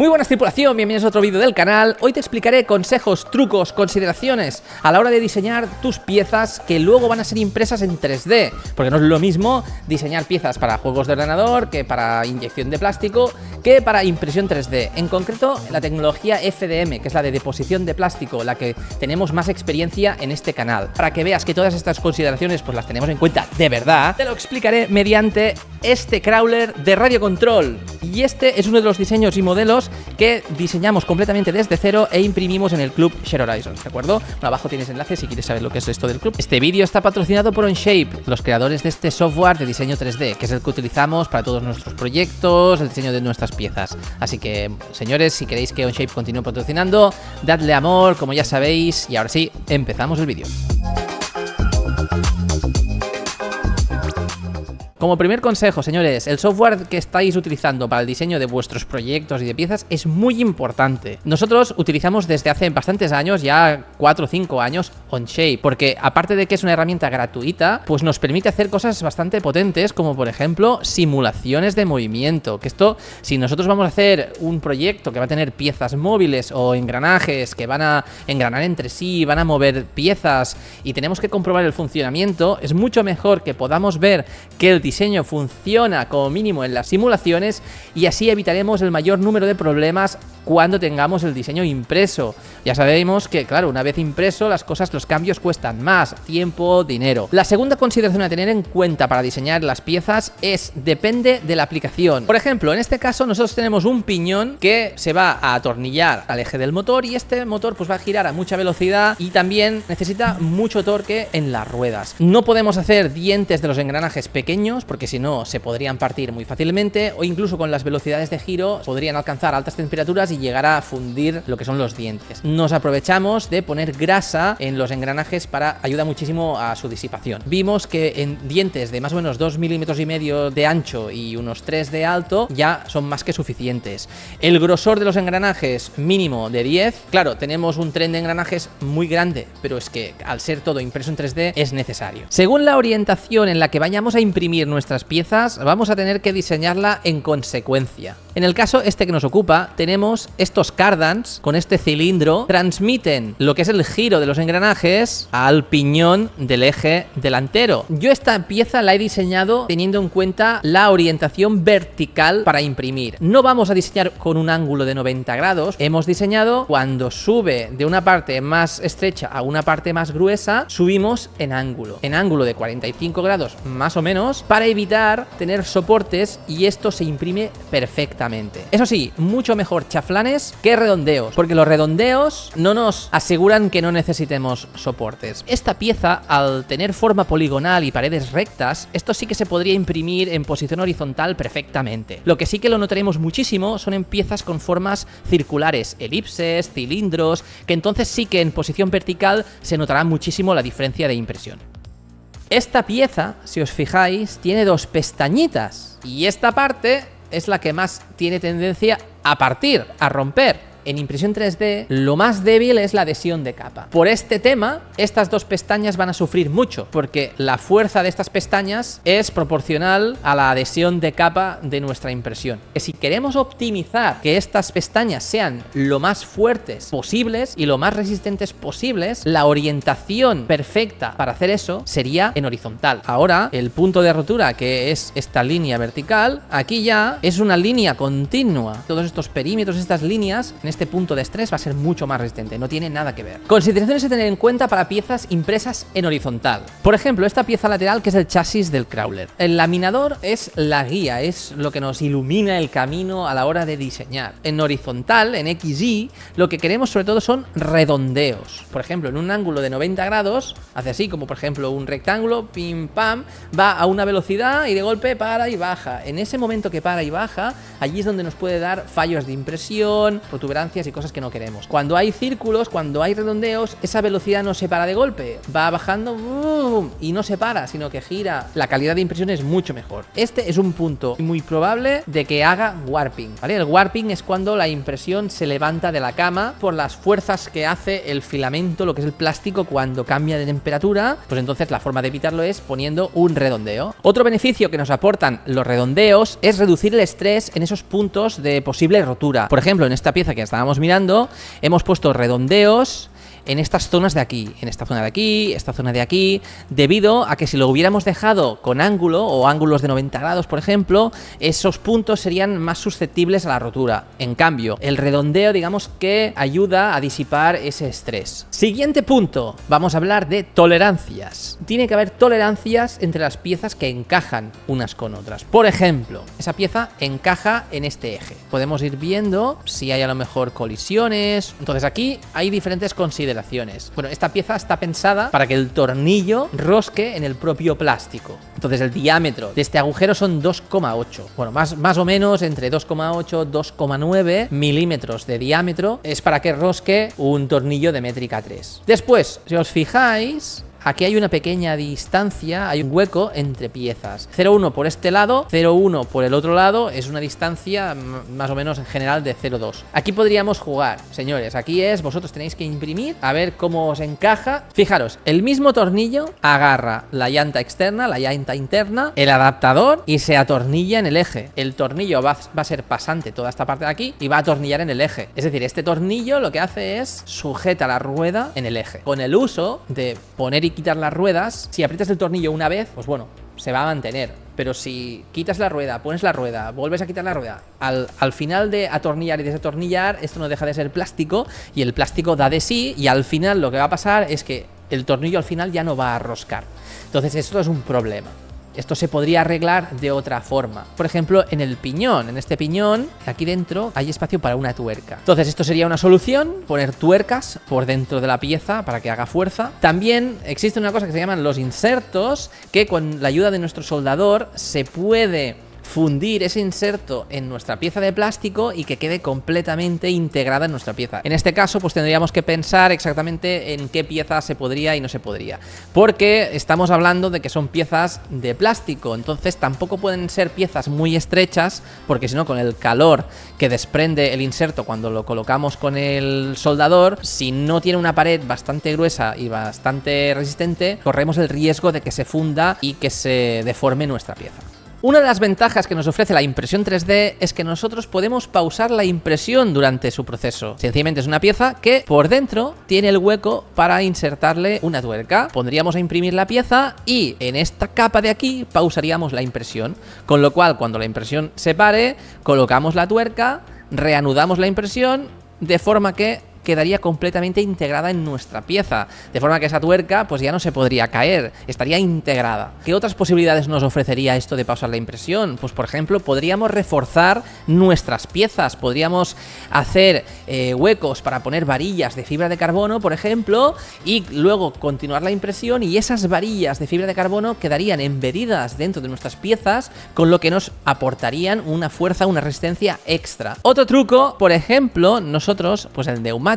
Muy buenas tripulación, bienvenidos a otro vídeo del canal. Hoy te explicaré consejos, trucos, consideraciones a la hora de diseñar tus piezas que luego van a ser impresas en 3D, porque no es lo mismo diseñar piezas para juegos de ordenador que para inyección de plástico que para impresión 3D. En concreto, la tecnología FDM, que es la de deposición de plástico, la que tenemos más experiencia en este canal. Para que veas que todas estas consideraciones pues las tenemos en cuenta de verdad, te lo explicaré mediante este crawler de Radio Control. Y este es uno de los diseños y modelos que diseñamos completamente desde cero e imprimimos en el club Share Horizons, ¿de acuerdo? Bueno, abajo tienes enlaces si quieres saber lo que es esto del club. Este vídeo está patrocinado por Onshape, los creadores de este software de diseño 3D, que es el que utilizamos para todos nuestros proyectos, el diseño de nuestras piezas. Así que, señores, si queréis que Onshape continúe patrocinando, dadle amor, como ya sabéis, y ahora sí, empezamos el vídeo. Como primer consejo, señores, el software que estáis utilizando para el diseño de vuestros proyectos y de piezas es muy importante. Nosotros utilizamos desde hace bastantes años, ya 4 o 5 años, Onshape, porque aparte de que es una herramienta gratuita, pues nos permite hacer cosas bastante potentes, como por ejemplo simulaciones de movimiento. Que esto, si nosotros vamos a hacer un proyecto que va a tener piezas móviles o engranajes que van a engranar entre sí, van a mover piezas y tenemos que comprobar el funcionamiento, es mucho mejor que podamos ver que el diseño funciona como mínimo en las simulaciones y así evitaremos el mayor número de problemas cuando tengamos el diseño impreso. Ya sabemos que, claro, una vez impreso los cambios cuestan más tiempo, dinero. La segunda consideración a tener en cuenta para diseñar las piezas depende de la aplicación. Por ejemplo, en este caso nosotros tenemos un piñón que se va a atornillar al eje del motor y este motor pues va a girar a mucha velocidad y también necesita mucho torque en las ruedas. No podemos hacer dientes de los engranajes pequeños porque si no se podrían partir muy fácilmente o incluso con las velocidades de giro podrían alcanzar altas temperaturas y llegar a fundir lo que son los dientes. Nos aprovechamos de poner grasa en los engranajes para ayudar muchísimo a su disipación. Vimos que en dientes de más o menos 2,5 milímetros de ancho y unos 3 de alto ya son más que suficientes. El grosor de los engranajes mínimo de 10. Claro, tenemos un tren de engranajes muy grande, pero es que al ser todo impreso en 3D es necesario. Según la orientación en la que vayamos a imprimir nuestras piezas, vamos a tener que diseñarla en consecuencia. En el caso este que nos ocupa, tenemos estos cardans con este cilindro, transmiten lo que es el giro de los engranajes al piñón del eje delantero. Yo esta pieza la he diseñado teniendo en cuenta la orientación vertical para imprimir. No vamos a diseñar con un ángulo de 90 grados. Hemos diseñado cuando sube de una parte más estrecha a una parte más gruesa, subimos en ángulo de 45 grados más o menos, para evitar tener soportes y esto se imprime perfectamente. Eso sí, mucho mejor chaflanes que redondeos, porque los redondeos no nos aseguran que no necesitemos soportes. Esta pieza, al tener forma poligonal y paredes rectas, esto sí que se podría imprimir en posición horizontal perfectamente. Lo que sí que lo notaremos muchísimo son en piezas con formas circulares, elipses, cilindros, que entonces sí que en posición vertical se notará muchísimo la diferencia de impresión. Esta pieza, si os fijáis, tiene 2 pestañitas y esta parte es la que más tiene tendencia a partir, a romper. En impresión 3D, lo más débil es la adhesión de capa. Por este tema, estas 2 pestañas van a sufrir mucho, porque la fuerza de estas pestañas es proporcional a la adhesión de capa de nuestra impresión. Si queremos optimizar que estas pestañas sean lo más fuertes posibles y lo más resistentes posibles, la orientación perfecta para hacer eso sería en horizontal. Ahora, el punto de rotura, que es esta línea vertical, aquí ya es una línea continua. Todos estos perímetros, estas líneas, en este punto de estrés va a ser mucho más resistente, no tiene nada que ver. Consideraciones a tener en cuenta para piezas impresas en horizontal. Por ejemplo, esta pieza lateral que es el chasis del crawler. El laminador es la guía, es lo que nos ilumina el camino a la hora de diseñar. En horizontal, en XY, lo que queremos sobre todo son redondeos. Por ejemplo, en un ángulo de 90 grados, hace así como por ejemplo un rectángulo, pim pam, va a una velocidad y de golpe para y baja. En ese momento que para y baja, allí es donde nos puede dar fallos de impresión, protuberancias intolerancias y cosas que no queremos. Cuando hay círculos, cuando hay redondeos, esa velocidad no se para de golpe, va bajando y no se para, sino que gira. La calidad de impresión es mucho mejor. Este es un punto muy probable de que haga warping, ¿vale? El warping es cuando la impresión se levanta de la cama por las fuerzas que hace el filamento, lo que es el plástico, cuando cambia de temperatura. Pues entonces la forma de evitarlo es poniendo un redondeo. Otro beneficio que nos aportan los redondeos es reducir el estrés en esos puntos de posible rotura. Por ejemplo, en esta pieza que estábamos mirando, hemos puesto redondeos en estas zonas de aquí, en esta zona de aquí, esta zona de aquí, debido a que si lo hubiéramos dejado con ángulo o ángulos de 90 grados, por ejemplo, esos puntos serían más susceptibles a la rotura. En cambio, el redondeo, digamos que ayuda a disipar ese estrés. Siguiente punto, vamos a hablar de tolerancias. Tiene que haber tolerancias entre las piezas que encajan unas con otras. Por ejemplo, esa pieza encaja en este eje. Podemos ir viendo si hay a lo mejor colisiones. Entonces aquí hay diferentes consideraciones. Bueno, esta pieza está pensada para que el tornillo rosque en el propio plástico. Entonces el diámetro de este agujero son 2,8. Bueno, más o menos entre 2,8 y 2,9 milímetros de diámetro es para que rosque un tornillo de métrica 3. Después, si os fijáis, aquí hay una pequeña distancia, hay un hueco entre piezas. 0,1 por este lado, 0,1 por el otro lado, es una distancia más o menos en general de 0,2. Aquí podríamos jugar, señores, aquí vosotros tenéis que imprimir, a ver cómo os encaja. Fijaros, el mismo tornillo agarra la llanta externa, la llanta interna, el adaptador y se atornilla en el eje. El tornillo va a ser pasante toda esta parte de aquí y va a atornillar en el eje. Es decir, este tornillo lo que hace es sujeta la rueda en el eje. Con el uso de poner y quitar las ruedas, si aprietas el tornillo una vez, pues bueno, se va a mantener. Pero si quitas la rueda, pones la rueda, vuelves a quitar la rueda, al final de atornillar y desatornillar, esto no deja de ser plástico y el plástico da de sí y al final lo que va a pasar es que el tornillo al final ya no va a roscar. Entonces esto es un problema. Esto se podría arreglar de otra forma. Por ejemplo, en el piñón. En este piñón, aquí dentro, hay espacio para una tuerca. Entonces, esto sería una solución, poner tuercas por dentro de la pieza para que haga fuerza. También existe una cosa que se llaman los insertos, que con la ayuda de nuestro soldador se puede fundir ese inserto en nuestra pieza de plástico y que quede completamente integrada en nuestra pieza. En este caso, pues tendríamos que pensar exactamente en qué pieza se podría y no se podría, porque estamos hablando de que son piezas de plástico, entonces tampoco pueden ser piezas muy estrechas, porque si no, con el calor que desprende el inserto cuando lo colocamos con el soldador, si no tiene una pared bastante gruesa y bastante resistente, corremos el riesgo de que se funda y que se deforme nuestra pieza. Una de las ventajas que nos ofrece la impresión 3D es que nosotros podemos pausar la impresión durante su proceso. Sencillamente es una pieza que por dentro tiene el hueco para insertarle una tuerca. Pondríamos a imprimir la pieza y en esta capa de aquí pausaríamos la impresión. Con lo cual, cuando la impresión se pare, colocamos la tuerca, reanudamos la impresión de forma que quedaría completamente integrada en nuestra pieza, de forma que esa tuerca pues ya no se podría caer, estaría integrada. ¿Qué otras posibilidades nos ofrecería esto de pausar la impresión? Pues por ejemplo, podríamos reforzar nuestras piezas, podríamos hacer huecos para poner varillas de fibra de carbono, por ejemplo, y luego continuar la impresión y esas varillas de fibra de carbono quedarían embedidas dentro de nuestras piezas, con lo que nos aportarían una fuerza, una resistencia extra. Otro truco, por ejemplo, nosotros, pues el neumático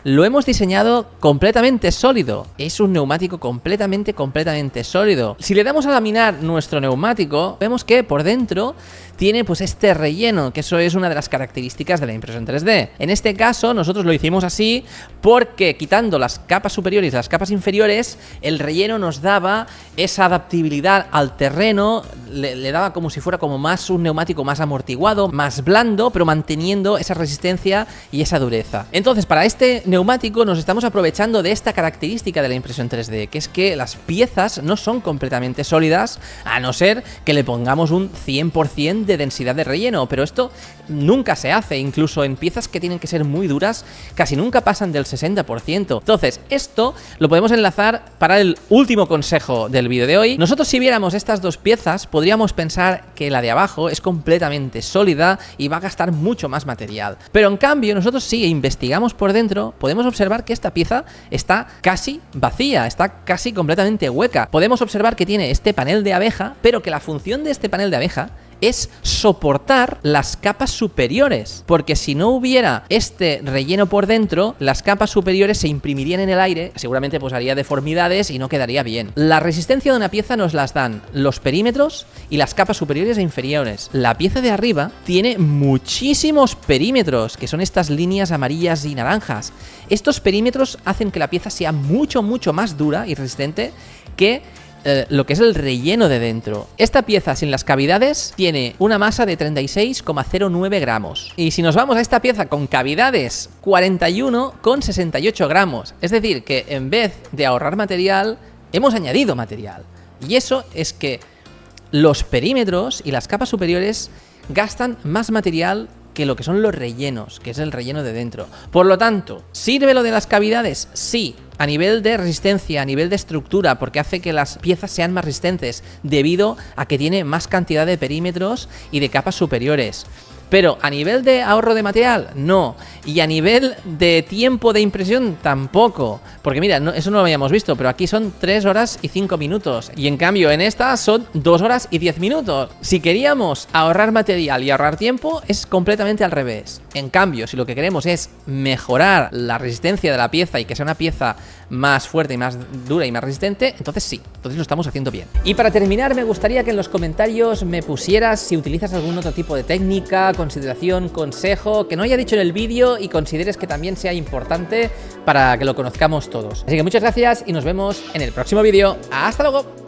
lo hemos diseñado completamente sólido. Es un neumático completamente sólido. Si le damos a laminar nuestro neumático, vemos que por dentro tiene pues este relleno, que eso es una de las características de la impresión 3D. En este caso nosotros lo hicimos así porque quitando las capas superiores y las capas inferiores, el relleno nos daba esa adaptabilidad al terreno, le daba como si fuera como más un neumático más amortiguado, más blando, pero manteniendo esa resistencia y esa dureza. Entonces, para este neumático nos estamos aprovechando de esta característica de la impresión 3D, que es que las piezas no son completamente sólidas, a no ser que le pongamos un 100% de densidad de relleno, pero esto nunca se hace, incluso en piezas que tienen que ser muy duras, casi nunca pasan del 60%. Entonces, esto lo podemos enlazar para el último consejo del vídeo de hoy. Nosotros, si viéramos estas dos piezas, podríamos pensar que la de abajo es completamente sólida y va a gastar mucho más material. Pero en cambio, nosotros si investigamos por dentro, podemos observar que esta pieza está casi vacía, está casi completamente hueca. Podemos observar que tiene este panel de abeja, pero que la función de este panel de abeja es soportar las capas superiores, porque si no hubiera este relleno por dentro, las capas superiores se imprimirían en el aire, seguramente pues haría deformidades y no quedaría bien. La resistencia de una pieza nos las dan los perímetros y las capas superiores e inferiores. La pieza de arriba tiene muchísimos perímetros, que son estas líneas amarillas y naranjas. Estos perímetros hacen que la pieza sea mucho más dura y resistente que lo que es el relleno de dentro. Esta pieza sin las cavidades tiene una masa de 36,09 gramos. Y si nos vamos a esta pieza con cavidades, 41,68 gramos. Es decir, que en vez de ahorrar material, hemos añadido material. Y eso es que los perímetros y las capas superiores gastan más material que lo que son los rellenos, que es el relleno de dentro. Por lo tanto, ¿sirve lo de las cavidades? Sí, a nivel de resistencia, a nivel de estructura, porque hace que las piezas sean más resistentes, debido a que tiene más cantidad de perímetros y de capas superiores. Pero a nivel de ahorro de material, no. Y a nivel de tiempo de impresión, tampoco. Porque mira, eso no lo habíamos visto, pero aquí son 3 horas y 5 minutos. Y en cambio en esta son 2 horas y 10 minutos. Si queríamos ahorrar material y ahorrar tiempo, es completamente al revés. En cambio, si lo que queremos es mejorar la resistencia de la pieza y que sea una pieza más fuerte y más dura y más resistente, entonces sí, entonces lo estamos haciendo bien. Y para terminar, me gustaría que en los comentarios me pusieras si utilizas algún otro tipo de técnica, consideración, consejo que no haya dicho en el vídeo y consideres que también sea importante para que lo conozcamos todos. Así que muchas gracias y nos vemos en el próximo vídeo. ¡Hasta luego!